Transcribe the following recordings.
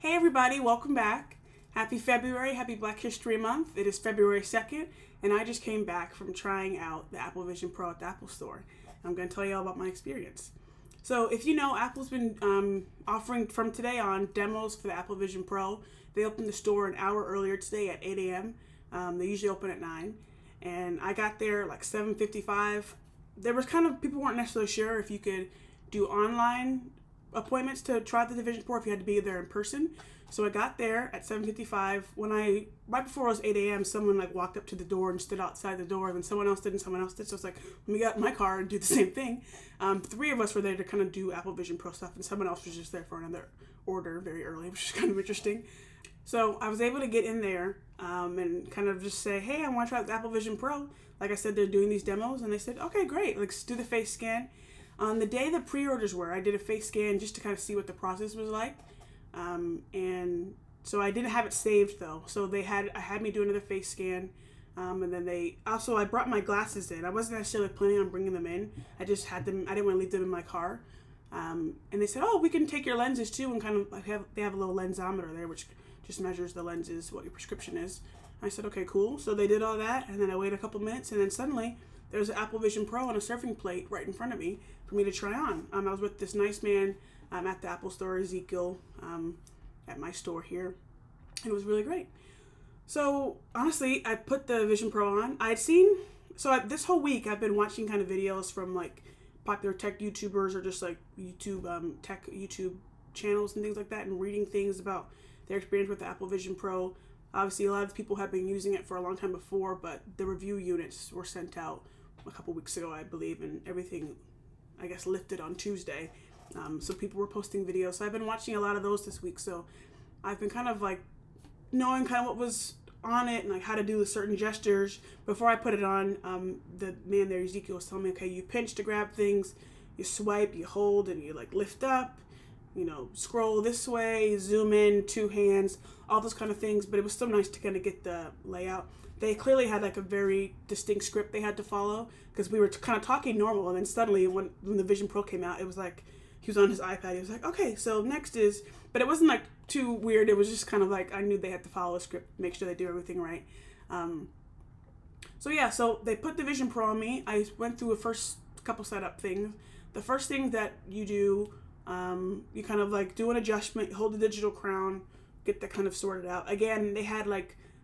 Hey everybody, welcome back. Happy February, happy Black History Month. It is February 2nd, and I just came back from trying out the Apple Vision Pro at the Apple Store. I'm going to tell you all about my experience. So if you know, Apple's been offering from today on demos for the Apple Vision Pro. They opened the store an hour earlier today at 8 a.m. They usually open at 9, and I got there like 7:55. There was people weren't necessarily sure if you could do online appointments to try out the Vision Pro if you had to be there in person. So I got there at 7:55. Right before it was 8 a.m., someone walked up to the door and stood outside the door, and then someone else did and someone else did. So I was like, let me get in my car and do the same thing. Three of us were there to kind of do Apple Vision Pro stuff, and someone else was just there for another order very early, which is kind of interesting. So I was able to get in there and kind of just say, hey, I want to try the Apple Vision Pro. Like I said, they're doing these demos, and they said, okay, great, let's do the face scan. On the day the pre-orders were, I did a face scan just to kind of see what the process was like. And so I didn't have it saved though. So I had me do another face scan. And then I brought my glasses in. I wasn't necessarily planning on bringing them in. I just had them, I didn't want to leave them in my car. And they said, oh, we can take your lenses too, and they have a little lensometer there, which just measures the lenses, what your prescription is. I said, okay, cool. So they did all that, and then I waited a couple minutes, and then suddenly there was an Apple Vision Pro on a surfing plate right in front of me for me to try on. I was with this nice man at the Apple Store, Ezekiel, at my store here. It was really great. So honestly, I put the Vision Pro on. This whole week I've been watching kind of videos from popular tech YouTubers or just YouTube tech YouTube channels and things like that, and reading things about their experience with the Apple Vision Pro. Obviously, a lot of people have been using it for a long time before, but the review units were sent out a couple weeks ago, I believe, and everything, I guess, lifted on Tuesday. So people were posting videos. So I've been watching a lot of those this week. So I've been kind of knowing kind of what was on it and how to do certain gestures. Before I put it on, the man there, Ezekiel, was telling me, okay, you pinch to grab things, you swipe, you hold, and you lift up, scroll this way, zoom in, two hands, all those kind of things. But it was so nice to kind of get the layout. They clearly had a very distinct script they had to follow, because we were kind of talking normal, and then suddenly when the Vision Pro came out, it was he was on his iPad. He was like, okay, so next is, but it wasn't too weird. It was just kind of I knew they had to follow a script, make sure they do everything right. So they put the Vision Pro on me. I went through a first couple setup things. The first thing that you do, you kind of do an adjustment, hold the digital crown, get that kind of sorted out. Again, they had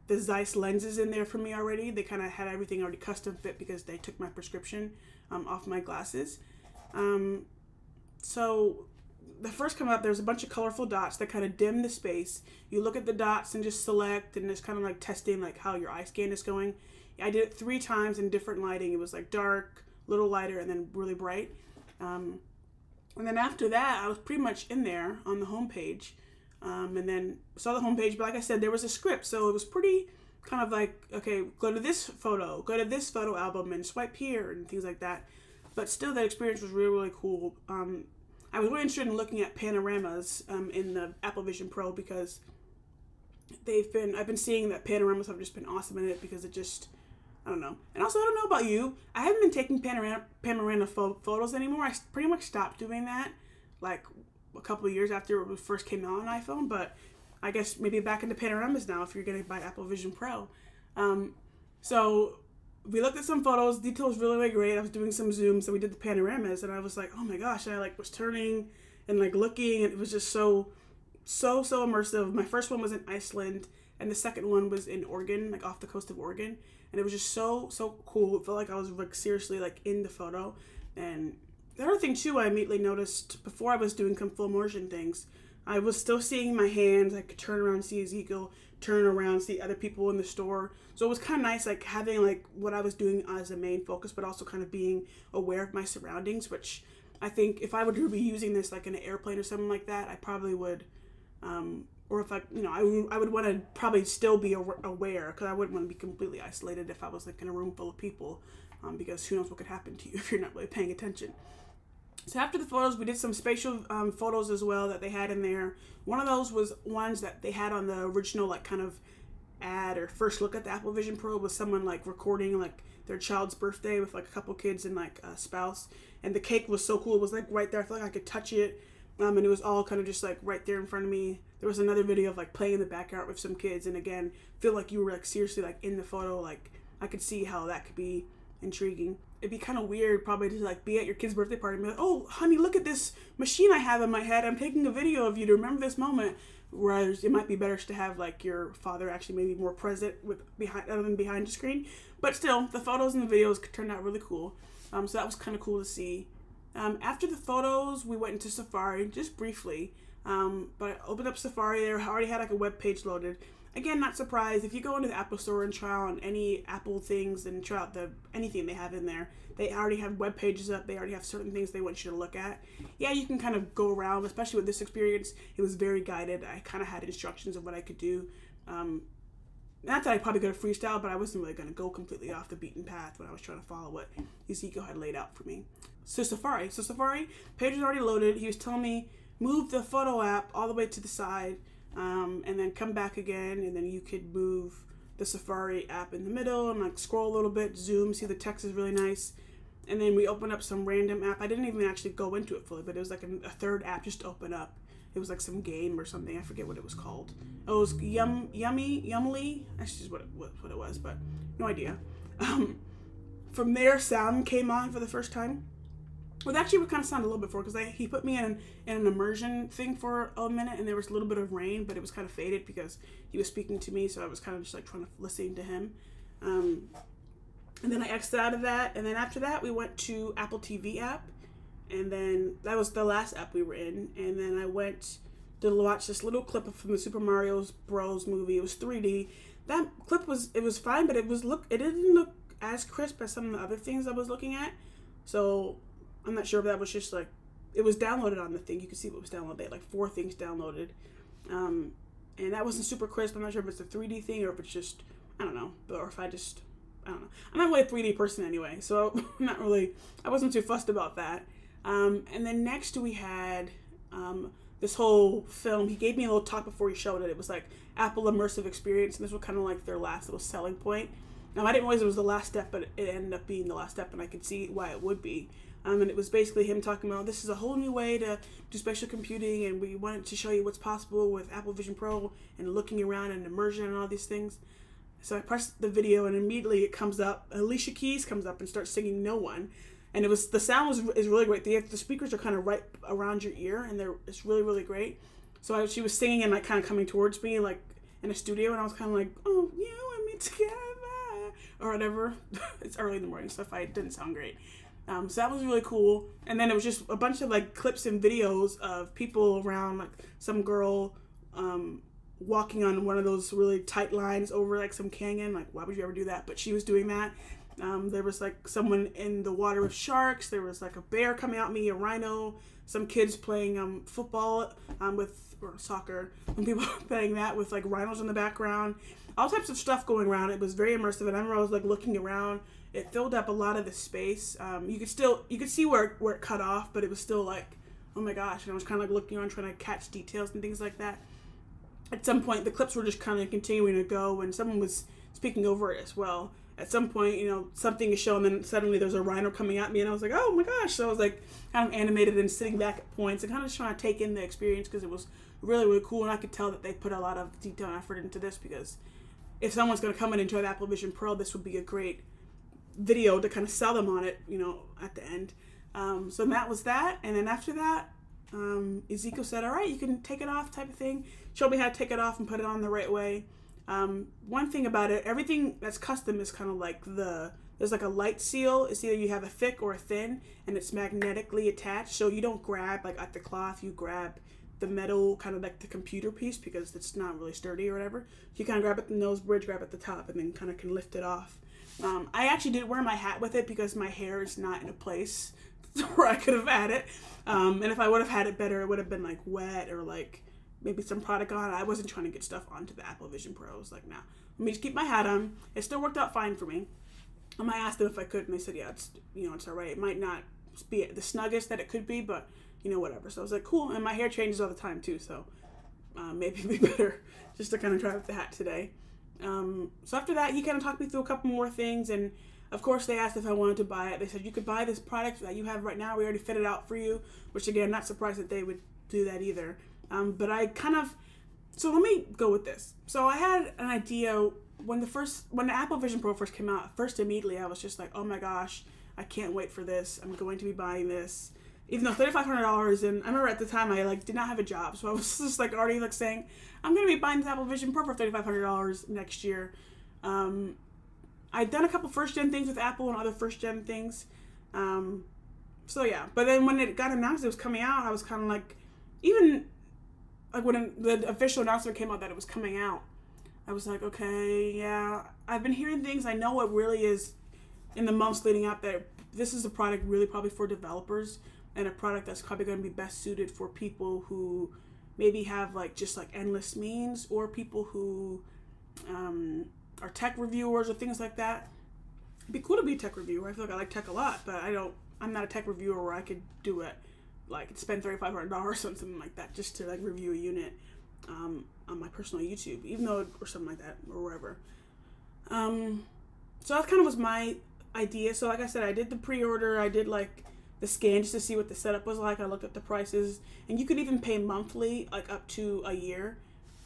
the Zeiss lenses in there for me already. They kind of had everything already custom fit because they took my prescription off my glasses. So the first come up, there's a bunch of colorful dots that kind of dim the space. You look at the dots and just select, and it's kind of testing how your eye scan is going. I did it 3 times in different lighting. It was dark, little lighter, and then really bright. And then after that, I was pretty much in there on the home page. And then saw the home page, but like I said, there was a script, so it was pretty kind of okay, go to this photo album and swipe here and things like that. But still, that experience was really, really cool. I was really interested in looking at panoramas in the Apple Vision Pro, because I've been seeing that panoramas have just been awesome in it, because it just, I don't know. And also, I don't know about you, I haven't been taking panorama photos anymore. I pretty much stopped doing that a couple of years after it first came out on iPhone, but I guess maybe back into panoramas now if you're going to buy Apple Vision Pro. So we looked at some photos. Detail was really, really great. I was doing some zooms, so we did the panoramas, and I was like, oh my gosh, I was turning and looking, and it was just so immersive. My first one was in Iceland, and the second one was in Oregon, off the coast of Oregon, and it was just so cool. It felt like I was seriously in the photo. And the other thing too, I immediately noticed before I was doing full immersion things, I was still seeing my hands. I could turn around and see Ezekiel, turn around, see other people in the store. So it was kind of nice, having what I was doing as a main focus, but also kind of being aware of my surroundings, which I think if I were to be using this in an airplane or something like that, I probably would, or if I would want to probably still be aware, because I wouldn't want to be completely isolated if I was in a room full of people, because who knows what could happen to you if you're not really paying attention. So after the photos, we did some spatial photos as well that they had in there. One of those was ones that they had on the original kind of ad or first look at the Apple Vision Pro, was someone recording their child's birthday with a couple kids and a spouse. And the cake was so cool. It was right there. I felt like I could touch it. And it was all kind of just like right there in front of me. There was another video of like playing in the backyard with some kids, and again, feel like you were like seriously like in the photo. Like I could see how that could be intriguing. It'd be kind of weird probably to like be at your kid's birthday party and be like, oh honey, look at this machine I have in my head. I'm taking a video of you to remember this moment. Whereas it might be better to have like your father actually maybe more present with behind other than behind the screen. But still, the photos and the videos turned out really cool. So that was kind of cool to see. After the photos, we went into Safari just briefly. But I opened up Safari there. I already had like a web page loaded. Again, not surprised. If you go into the Apple Store and try on any Apple things and try out anything they have in there, they already have web pages up. They already have certain things they want you to look at. Yeah, you can kind of go around, especially with this experience. It was very guided. I kind of had instructions of what I could do. Not that I probably could have freestyle, but I wasn't really going to go completely off the beaten path when I was trying to follow what Ezekiel had laid out for me. So Safari, page is already loaded. He was telling me, move the photo app all the way to the side, and then come back again, and then you could move the Safari app in the middle and like scroll a little bit, zoom, see the text is really nice. And then we opened up some random app. I didn't even actually go into it fully, but it was like a third app just to open up. It was like some game or something. I forget what it was called. It was Yummly. That's just what it was, but no idea. From there, sound came on for the first time. Well, actually, we kind of sounded a little bit before because he put me in an immersion thing for a minute, and there was a little bit of rain, but it was kind of faded because he was speaking to me, so I was kind of just like trying to listen to him. And then I exited out of that, and then after that, we went to Apple TV app, and then that was the last app we were in, and then I went to watch this little clip from the Super Mario Bros. Movie. It was 3D. That clip was fine, but it didn't look as crisp as some of the other things I was looking at, so I'm not sure if that was just like, it was downloaded on the thing. You can see what was downloaded. They had like 4 things downloaded. And that wasn't super crisp. I'm not sure if it's a 3D thing or if it's just, I don't know. Or if I don't know. I'm not really a 3D person anyway. So I wasn't too fussed about that. And then next we had this whole film. He gave me a little talk before he showed it. It was like Apple Immersive Experience. And this was kind of like their last little selling point. Now I didn't realize it was the last step, but it ended up being the last step. And I could see why it would be. And it was basically him talking about this is a whole new way to do spatial computing, and we wanted to show you what's possible with Apple Vision Pro and looking around and immersion and all these things. So I pressed the video, and immediately it comes up. Alicia Keys comes up and starts singing "No One," and the sound is really great. The speakers are kind of right around your ear, and it's really, really great. So she was singing and like kind of coming towards me like in a studio, and I was kind of like, oh, you and me together or whatever. It's early in the morning, so if it didn't sound great. So that was really cool. And then it was just a bunch of like clips and videos of people around, like some girl walking on one of those really tight lines over like some canyon. Like, why would you ever do that? But she was doing that. There was like someone in the water with sharks. There was like a bear coming at me, a rhino, some kids playing football or soccer, and people playing that with like rhinos in the background. All types of stuff going around. It was very immersive, and I remember I was like looking around. It filled up a lot of the space. You could see where it cut off, but it was still like, oh my gosh. And I was kind of like looking around trying to catch details and things like that. At some point, the clips were just kind of continuing to go, and someone was speaking over it as well. At some point, something is shown, and then suddenly there's a rhino coming at me, and I was like, oh my gosh. So I was like kind of animated and sitting back at points and kind of just trying to take in the experience because it was really, really cool. And I could tell that they put a lot of detail and effort into this because if someone's going to come and enjoy the Apple Vision Pro, this would be a great video to kind of sell them on it, at the end. So that was that. And then after that, Ezekiel said, all right, you can take it off type of thing. Showed me how to take it off and put it on the right way. One thing about it, everything that's custom is kind of like there's like a light seal. It's either you have a thick or a thin, and it's magnetically attached. So you don't grab like at the cloth, you grab the metal, kind of like the computer piece, because it's not really sturdy or whatever. You kind of grab at the nose bridge, grab at the top, and then kind of can lift it off. I actually didn't wear my hat with it because my hair is not in a place where I could have had it. And if I would have had it better, it would have been like wet or like maybe some product on. I wasn't trying to get stuff onto the Apple Vision Pro. I was like, nah, let me just keep my hat on. It still worked out fine for me. I asked them if I could, and they said, yeah, it's all right. It might not be the snuggest that it could be, but whatever. So I was like, cool. And my hair changes all the time too, so maybe it'd be better just to kind of try with the hat today. So after that, he kind of talked me through a couple more things, and of course they asked if I wanted to buy it. They said, you could buy this product that you have right now. We already fit it out for you, which again, not surprised that they would do that either. But I kind of, so let me go with this. So I had an idea when the Apple Vision Pro first came out. First, immediately I was just like, oh my gosh, I can't wait for this. I'm going to be buying this. Even though $3,500, and I remember at the time I did not have a job, so I was just already saying, I'm going to be buying this Apple Vision Pro for $3,500 next year. I'd done a couple first gen things with Apple and other first gen things. So yeah, but then when it got announced it was coming out, I was kind of even when the official announcement came out that it was coming out, I was like, okay, yeah, I've been hearing things. I know it really is in the months leading up that this is a product really probably for developers, and a product that's probably going to be best suited for people who maybe have just endless means, or people who are tech reviewers or things like that. It'd be cool to be a tech reviewer. I feel like I like tech a lot, but I'm not a tech reviewer where I could do it, spend $3,500 on something like that just to review a unit on my personal YouTube, even though, or something like that, or wherever. So that kind of was my idea. So like I said, I did the pre-order, I did the scan just to see what the setup was like. I looked at the prices, and you could even pay monthly, up to a year.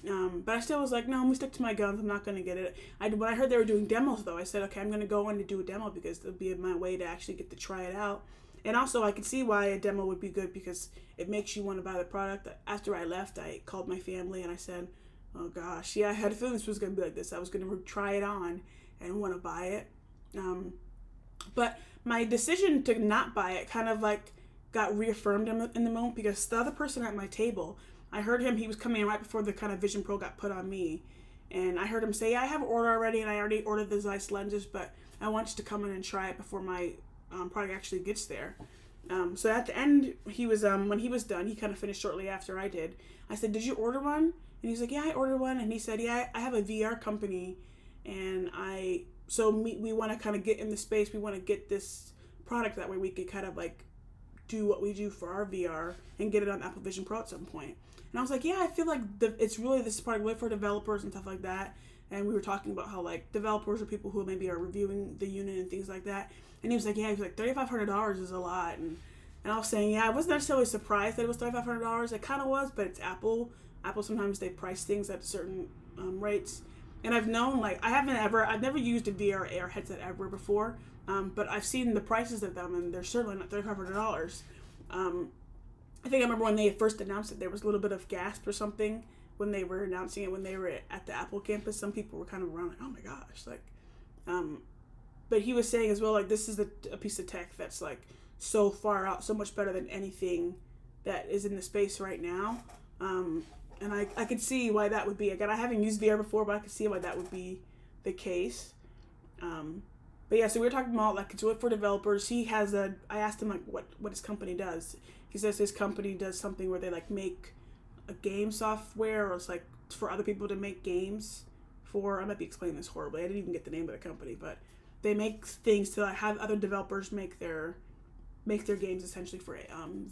But I still was like, no, I'm gonna stick to my guns. I'm not gonna get it. When I heard they were doing demos, though, I said, okay, I'm gonna go in to do a demo because it'll be my way to actually get to try it out. And also, I could see why a demo would be good because it makes you want to buy the product. After I left, I called my family and I said, oh gosh, yeah, I had a feeling this was gonna be like this. I was gonna try it on and want to buy it. But my decision to not buy it kind of got reaffirmed in the moment because the other person at my table, I heard him, he was coming in right before the kind of Vision Pro got put on me. And I heard him say, yeah, I have an order already, and I already ordered the Zeiss lenses, but I want you to come in and try it before my product actually gets there. So at the end, he was when he was done, he kind of finished shortly after I did. I said, did you order one? And he's like, yeah, I ordered one. And he said, yeah, I have a VR company, and we want to kind of get in the space. We want to get this product that way we could kind of do what we do for our VR and get it on Apple Vision Pro at some point. And I was like, yeah, I feel like it's really this product way for developers and stuff like that. And we were talking about how developers or people who maybe are reviewing the unit and things like that. And he was like, yeah, he was like, $3,500 is a lot. And I was saying, yeah, I wasn't necessarily surprised that it was $3,500. It kind of was, but it's Apple. Apple, sometimes they price things at certain rates. And I've known, I've never used a VR AR headset ever before, but I've seen the prices of them, and they're certainly not $3,500. I think I remember when they first announced it, there was a little bit of gasp or something when they were announcing it, when they were at the Apple campus. Some people were kind of around oh my gosh, but he was saying as well, this is a piece of tech that's so far out, so much better than anything that is in the space right now. And I could see why that would be. Again, I haven't used VR before, but I could see why that would be the case. But yeah, so we were talking about it's good for developers. I asked him what his company does. He says his company does something where they make a game software, or it's for other people to make games for. I might be explaining this horribly. I didn't even get the name of the company, but they make things to have other developers make their games essentially for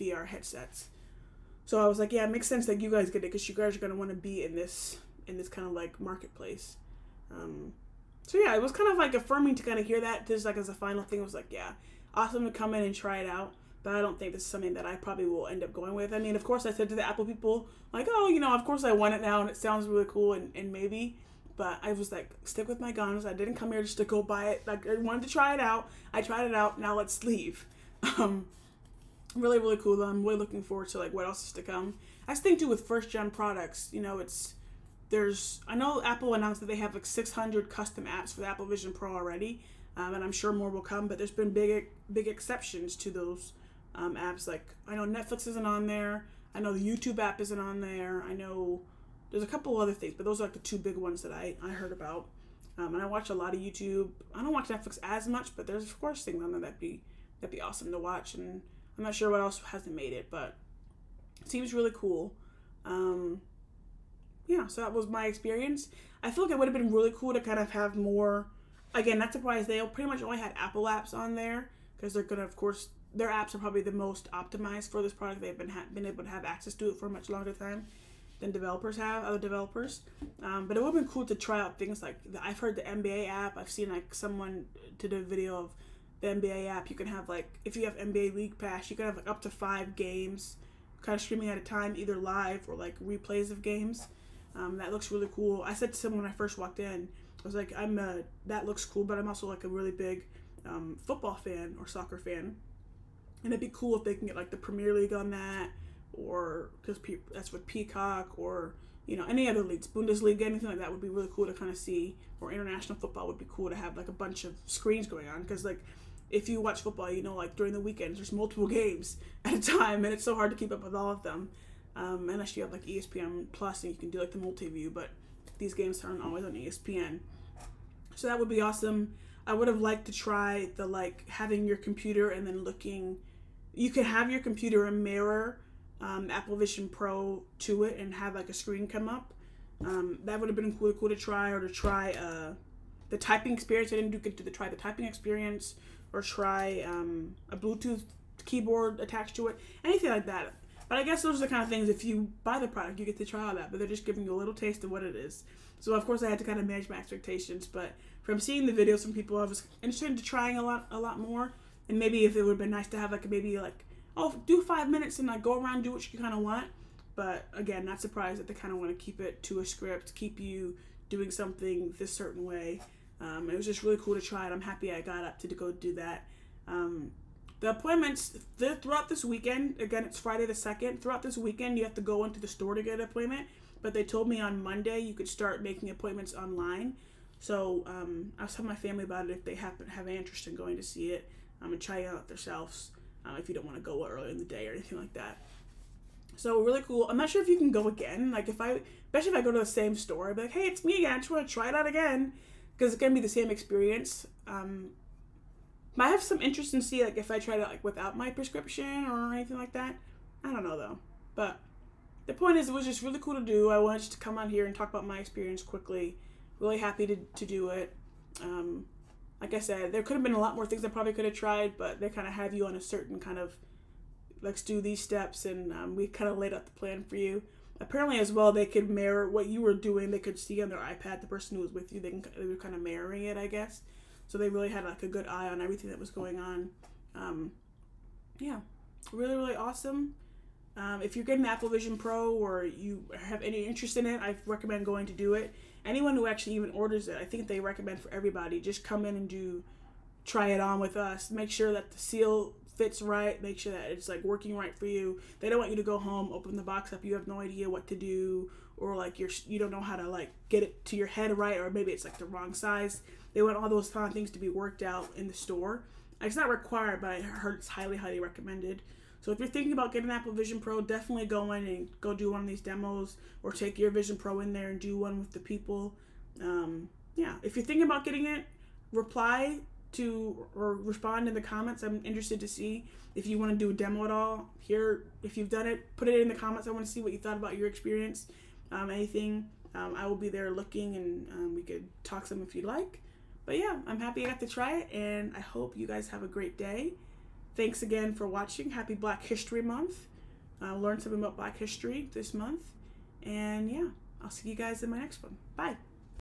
VR headsets. So I was like, yeah, it makes sense that you guys get it because you guys are going to want to be in this kind of marketplace. So yeah, it was kind of affirming to kind of hear that. Just as a final thing, it was yeah, awesome to come in and try it out. But I don't think this is something that I probably will end up going with. I mean, of course, I said to the Apple people, oh, of course I want it now and it sounds really cool and maybe. But I was stick with my guns. I didn't come here just to go buy it. I wanted to try it out. I tried it out. Now let's leave. Really, really cool. I'm really looking forward to what else is to come. I just think too with first gen products, I know Apple announced that they have 600 custom apps for the Apple Vision Pro already, and I'm sure more will come. But there's been big exceptions to those apps. I know Netflix isn't on there. I know the YouTube app isn't on there. I know there's a couple other things, but those are the two big ones that I heard about. And I watch a lot of YouTube. I don't watch Netflix as much, but there's of course things on there that'd be awesome to watch. And I'm not sure what else hasn't made it, but it seems really cool. Yeah, so that was my experience. I feel like it would have been really cool to kind of have more. Again, not surprised they pretty much only had Apple apps on there because they're gonna, of course, their apps are probably the most optimized for this product. They've been able to have access to it for a much longer time than other developers. But it would have been cool to try out things I've heard the NBA app. I've seen someone did a video of the NBA app. You can have if you have NBA League Pass, you can have up to 5 games kind of streaming at a time, either live or like replays of games. That looks really cool. I said to someone when I first walked in, I was like, that looks cool, but I'm also like a really big football fan or soccer fan, and it'd be cool if they can get like the Premier League on that, or because that's with Peacock, or any other leagues, Bundesliga, anything like that would be really cool to kind of see. Or international football would be cool to have like a bunch of screens going on, because like if you watch football, like during the weekends there's multiple games at a time, and it's so hard to keep up with all of them. Unless you have like ESPN Plus and you can do like the multi-view, but these games aren't always on ESPN. So that would be awesome. I would have liked to try the like having your computer and then you could have your computer and mirror Apple Vision Pro to it and have like a screen come up. That would have been cool to try, or to try the typing experience. I didn't get to try the typing experience, or try a Bluetooth keyboard attached to it, anything like that. But I guess those are the kind of things, if you buy the product, you get to try all that, but they're just giving you a little taste of what it is. So of course I had to kind of manage my expectations, but from seeing the videos from people, I was interested in trying a lot more. And maybe if it would have been nice to have do 5 minutes and like go around and do what you kind of want. But again, not surprised that they kind of want to keep it to a script, keep you doing something this certain way. It was just really cool to try it. I'm happy I got up to go do that. The appointments, throughout this weekend, again, it's Friday the 2nd. Throughout this weekend, you have to go into the store to get an appointment. But they told me on Monday you could start making appointments online. So I was telling my family about it if they happen to have an interest in going to see it, and trying it out themselves, if you don't want to go early in the day or anything like that. So really cool. I'm not sure if you can go again. Like especially if I go to the same store, I'd be like, hey, it's me again. I just want to try it out again, because it's going to be the same experience. Might have some interest in see like if I tried it like without my prescription or anything like that. I don't know though. But the point is, it was just really cool to do. I wanted to come on here and talk about my experience quickly. Really happy to do it. Like I said, there could have been a lot more things I probably could have tried, but they kind of have you on a certain kind of, let's do these steps, and we kind of laid out the plan for you. Apparently as well, they could mirror what you were doing. They could see on their iPad the person who was with you. They were kind of mirroring it, I guess. So they really had like a good eye on everything that was going on. Yeah, really, really awesome. If you're getting the Apple Vision Pro or you have any interest in it, I recommend going to do it. Anyone who actually even orders it, I think they recommend for everybody, just come in and try it on with us. Make sure that the seal fits right. Make sure that it's like working right for you. They don't want you to go home, open the box up, you have no idea what to do, or like you don't know how to like get it to your head right, or maybe it's like the wrong size. They want all those kind of things to be worked out in the store. It's not required, but I heard it's highly, highly recommended. So if you're thinking about getting an Apple Vision Pro, definitely go in and go do one of these demos, or take your Vision Pro in there and do one with the people. Yeah, if you're thinking about getting it, reply to or respond in the comments. I'm interested to see if you want to do a demo at all. Here, if you've done it, put it in the comments. I want to see what you thought about your experience. Anything, I will be there looking, and we could talk some if you'd like. But yeah, I'm happy I got to try it, and I hope you guys have a great day. Thanks again for watching. Happy Black History Month. Learn something about Black history this month. And yeah, I'll see you guys in my next one. Bye.